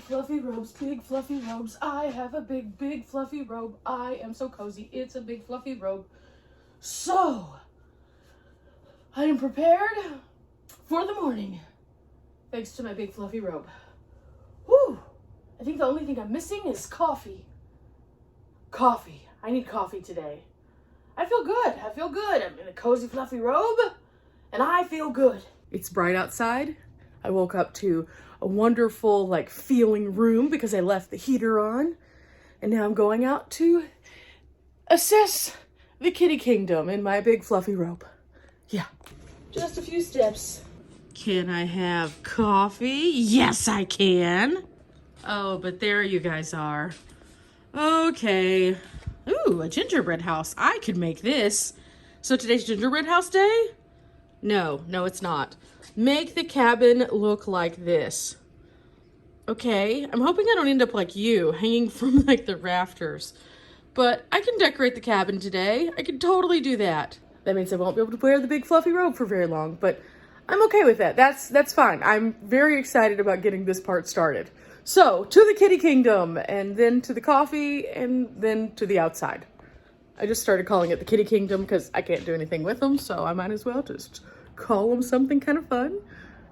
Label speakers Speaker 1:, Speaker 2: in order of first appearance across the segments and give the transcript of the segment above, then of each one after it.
Speaker 1: fluffy robes, big fluffy robes. I have a big, big fluffy robe. I am so cozy. It's a big fluffy robe. So, I am prepared for the morning, thanks to my big fluffy robe. Whew! I think the only thing I'm missing is coffee. Coffee. I need coffee today. I feel good. I feel good. I'm in a cozy fluffy robe, and I feel good. It's bright outside. I woke up to a wonderful, feeling room because I left the heater on. And now I'm going out to assess the kitty kingdom in my big fluffy robe. Yeah. Just a few steps. Can I have coffee? Yes, I can. Oh, but there you guys are. Okay. Ooh, a gingerbread house. I could make this. So today's gingerbread house day? No, it's not. Make the cabin look like this. Okay, I'm hoping I don't end up like you, hanging from the rafters. But I can decorate the cabin today. I can totally do that. That means I won't be able to wear the big fluffy robe for very long, but I'm okay with that. That's fine. I'm very excited about getting this part started. So, to the kitty kingdom, and then to the coffee, and then to the outside. I just started calling it the kitty kingdom because I can't do anything with them, so I might as well just call them something kind of fun.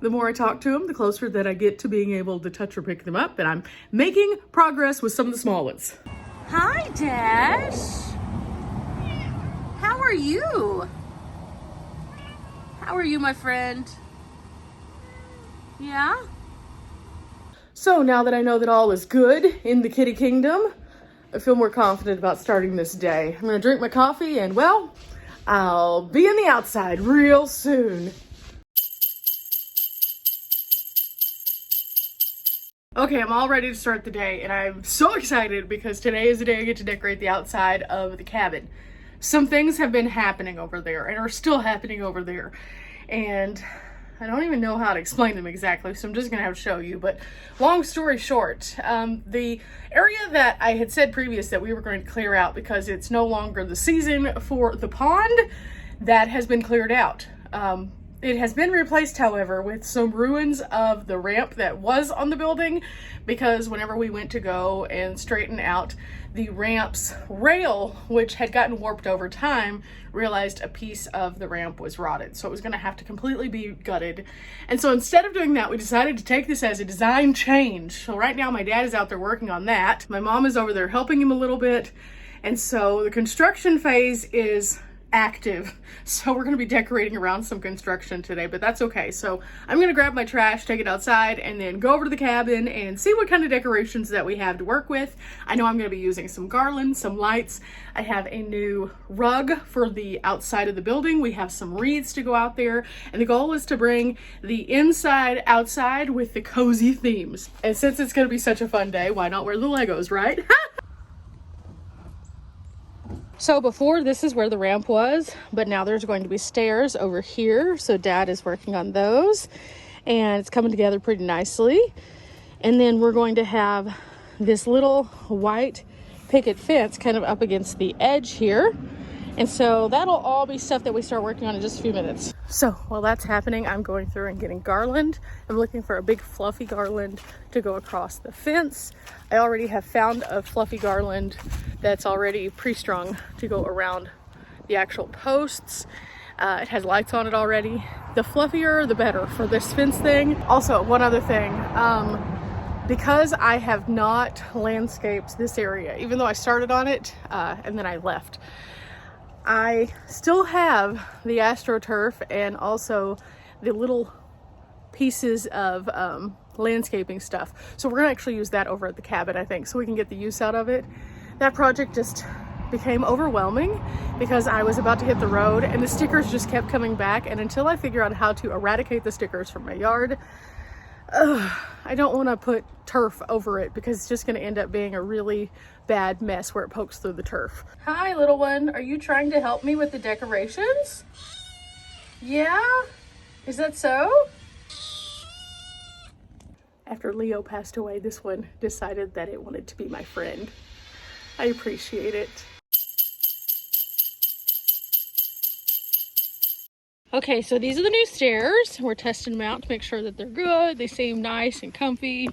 Speaker 1: The more I talk to them, the closer that I get to being able to touch or pick them up, and I'm making progress with some of the small ones. Hi, Dash. How are you? How are you, my friend? Yeah? So now that I know that all is good in the kitty kingdom, I feel more confident about starting this day. I'm gonna drink my coffee and, well, I'll be in the outside real soon. Okay, I'm all ready to start the day, and I'm so excited because today is the day I get to decorate the outside of the cabin. Some things have been happening over there and are still happening over there, and I don't even know how to explain them exactly, so I'm just gonna have to show you. But long story short, the area that I had said previous that we were going to clear out because it's no longer the season for the pond, that has been cleared out. It has been replaced, however, with some ruins of the ramp that was on the building, because whenever we went to go and straighten out the ramp's rail, which had gotten warped over time, realized a piece of the ramp was rotted. So it was going to have to completely be gutted. And so instead of doing that, we decided to take this as a design change. So right now my dad is out there working on that. My mom is over there helping him a little bit. And so the construction phase is active. So we're going to be decorating around some construction today, but that's okay. So I'm going to grab my trash, take it outside, and then go over to the cabin and see what kind of decorations that we have to work with. I know I'm going to be using some garland, some lights. I have a new rug for the outside of the building. We have some wreaths to go out there, and the goal is to bring the inside outside with the cozy themes. And since it's going to be such a fun day, why not wear the Legos, right? So before, this is where the ramp was, but now there's going to be stairs over here. So Dad is working on those, and it's coming together pretty nicely. And then we're going to have this little white picket fence kind of up against the edge here. And so that'll all be stuff that we start working on in just a few minutes. So while that's happening, I'm going through and getting garland. I'm looking for a big fluffy garland to go across the fence. I already have found a fluffy garland that's already pre-strung to go around the actual posts. It has lights on it already. The fluffier, the better for this fence thing. Also, one other thing, because I have not landscaped this area, even though I started on it and then I left, I still have the AstroTurf and also the little pieces of landscaping stuff. So we're gonna actually use that over at the cabin, I think, so we can get the use out of it. That project just became overwhelming because I was about to hit the road and the stickers just kept coming back, and until I figure out how to eradicate the stickers from my yard, I don't want to put turf over it because it's just going to end up being a really bad mess where it pokes through the turf. Hi, little one. Are you trying to help me with the decorations? Yeah? Is that so? After Leo passed away, this one decided that it wanted to be my friend. I appreciate it. Okay, so these are the new stairs. We're testing them out to make sure that they're good. They seem nice and comfy.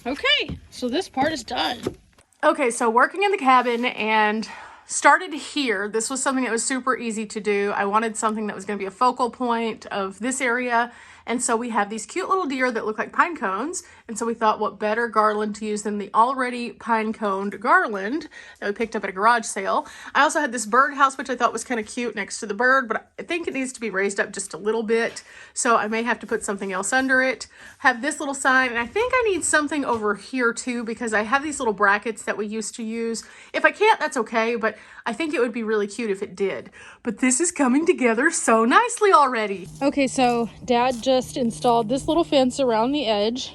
Speaker 1: Okay, so this part is done. Okay, so working in the cabin and started here. This was something that was super easy to do. I wanted something that was going to be a focal point of this area. And so we have these cute little deer that look like pine cones. And so we thought, what better garland to use than the already pine coned garland that we picked up at a garage sale. I also had this birdhouse, which I thought was kind of cute next to the bird, but I think it needs to be raised up just a little bit. So I may have to put something else under it. Have this little sign, and I think I need something over here too, because I have these little brackets that we used to use. If I can't, that's okay, but I think it would be really cute if it did. But this is coming together so nicely already. Okay, so Dad just installed this little fence around the edge,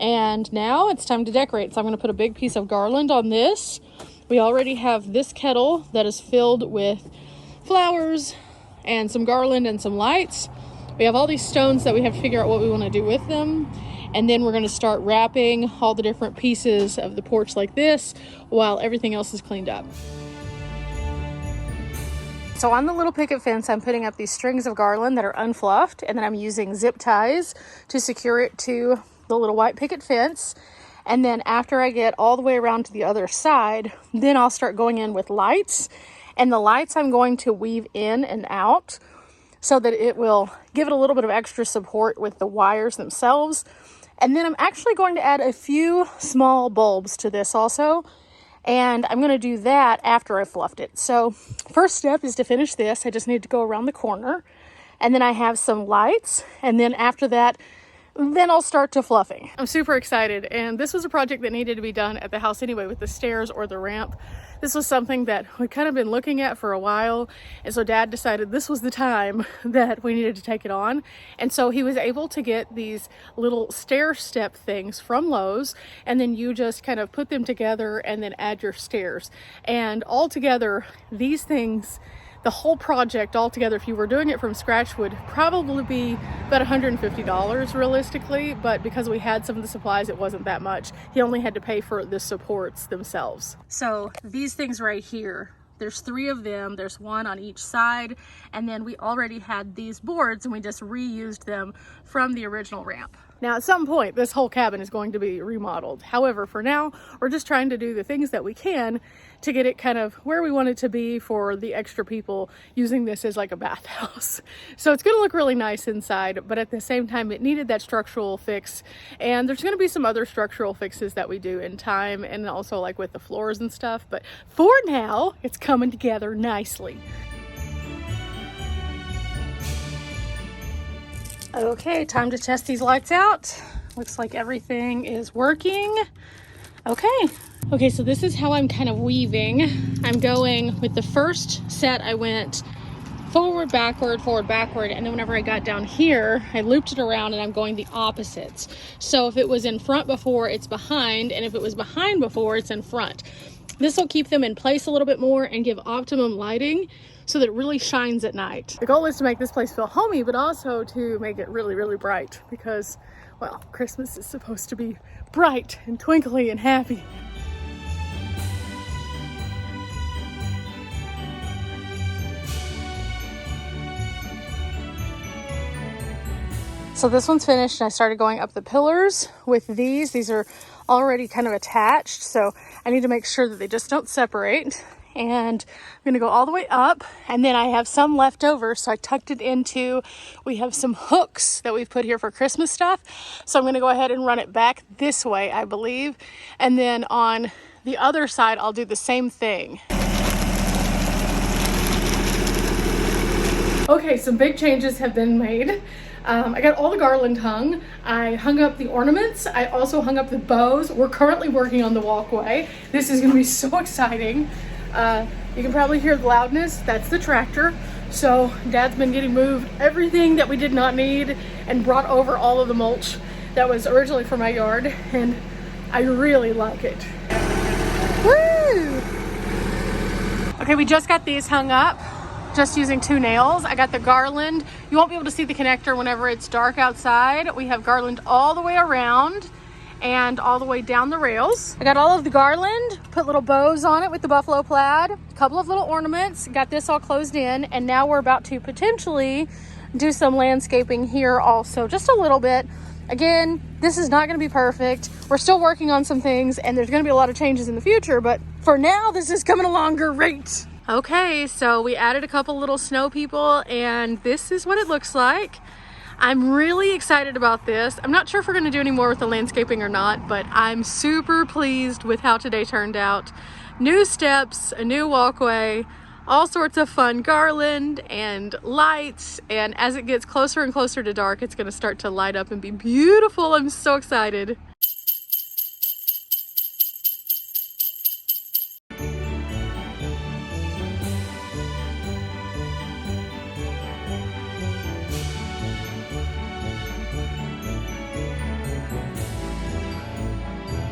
Speaker 1: and now it's time to decorate. So I'm going to put a big piece of garland on this. We already have this kettle that is filled with flowers and some garland and some lights. We have all these stones that we have to figure out what we want to do with them. And then we're going to start wrapping all the different pieces of the porch like this while everything else is cleaned up. So on the little picket fence, I'm putting up these strings of garland that are unfluffed, and then I'm using zip ties to secure it to the little white picket fence. And then after I get all the way around to the other side, then I'll start going in with lights. And the lights I'm going to weave in and out so that it will give it a little bit of extra support with the wires themselves. And then I'm actually going to add a few small bulbs to this also. And I'm going to do that after I fluffed it. So first step is to finish this. I just need to go around the corner. And then I have some lights. And then after that, then I'll start to fluffing. I'm super excited. And this was a project that needed to be done at the house anyway with the stairs or the ramp. This was something that we'd kind of been looking at for a while. And so Dad decided this was the time that we needed to take it on. And so he was able to get these little stair step things from Lowe's. And then you just kind of put them together and then add your stairs. And all together, these things, the whole project altogether, if you were doing it from scratch, would probably be about $150 realistically, but because we had some of the supplies, it wasn't that much. He only had to pay for the supports themselves. So these things right here, there's 3 of them. There's 1 on each side, and then we already had these boards and we just reused them from the original ramp. Now, at some point, this whole cabin is going to be remodeled. However, for now, we're just trying to do the things that we can to get it kind of where we want it to be for the extra people using this as like a bathhouse. So it's going to look really nice inside, but at the same time, it needed that structural fix. And there's going to be some other structural fixes that we do in time, and also like with the floors and stuff. But for now, it's coming together nicely. Okay, time to test these lights out. Looks like everything is working. Okay, so this is how I'm kind of weaving. I'm going with the first set, I went forward, backward, and then whenever I got down here, I looped it around and I'm going the opposites. So if it was in front before, it's behind, and if it was behind before, it's in front. This will keep them in place a little bit more and give optimum lighting so that it really shines at night. The goal is to make this place feel homey, but also to make it really, really bright because, well, Christmas is supposed to be bright and twinkly and happy. So this one's finished, and I started going up the pillars with these. These are already kind of attached, so I need to make sure that they just don't separate. And I'm gonna go all the way up, and then I have some left over, so I tucked it into, we have some hooks that we've put here for Christmas stuff. So I'm gonna go ahead and run it back this way, I believe. And then on the other side, I'll do the same thing. Okay, some big changes have been made. I got all the garland hung. I hung up the ornaments. I also hung up the bows. We're currently working on the walkway. This is gonna be so exciting. You can probably hear the loudness. That's the tractor. So Dad's been getting moved everything that we did not need and brought over all of the mulch that was originally for my yard, and I really like it. Woo! Okay, we just got these hung up, just using 2 nails. I got the garland. You won't be able to see the connector whenever it's dark outside. We have garland all the way around and all the way down the rails. I got all of the garland, put little bows on it with the buffalo plaid, a couple of little ornaments, got this all closed in, and now we're about to potentially do some landscaping here also, just a little bit. Again, this is not going to be perfect. We're still working on some things and there's going to be a lot of changes in the future, but for now, this is coming along great. Okay, so we added a couple little snow people and this is what it looks like. I'm really excited about this. I'm not sure if we're going to do any more with the landscaping or not, but I'm super pleased with how today turned out. New steps, a new walkway, all sorts of fun garland and lights, and as it gets closer and closer to dark, it's going to start to light up and be beautiful. I'm so excited.